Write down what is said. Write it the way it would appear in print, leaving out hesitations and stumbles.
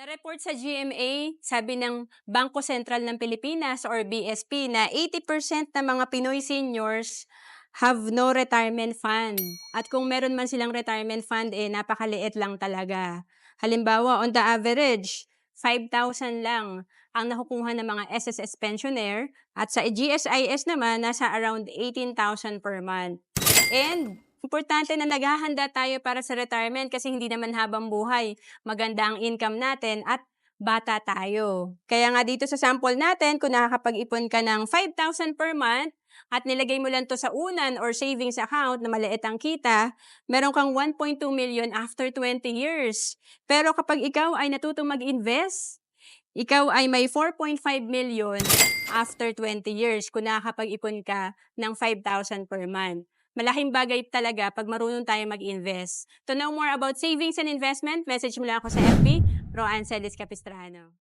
Na-report sa GMA, sabi ng Bangko Sentral ng Pilipinas or BSP na 80% ng mga Pinoy seniors have no retirement fund. At kung meron man silang retirement fund, napakaliit lang talaga. Halimbawa, on the average, 5,000 lang ang nakukuha ng mga SSS pensioner at sa GSIS naman, nasa around 18,000 per month. And importante na naghahanda tayo para sa retirement kasi hindi naman habang buhay maganda ang income natin at bata tayo. Kaya nga dito sa sample natin, kung nakakapag-ipon ka ng 5,000 per month at nilagay mo lang to sa unan or savings account na maliit ang kita, meron kang 1.2 million after 20 years. Pero kapag ikaw ay natutong mag-invest, ikaw ay may 4.5 million after 20 years kung nakakapag-ipon ka ng 5,000 per month. Malaking bagay talaga pag marunong tayo mag-invest. To know more about savings and investment, message mo lang ako sa FB, Roanne Celis Capistrano.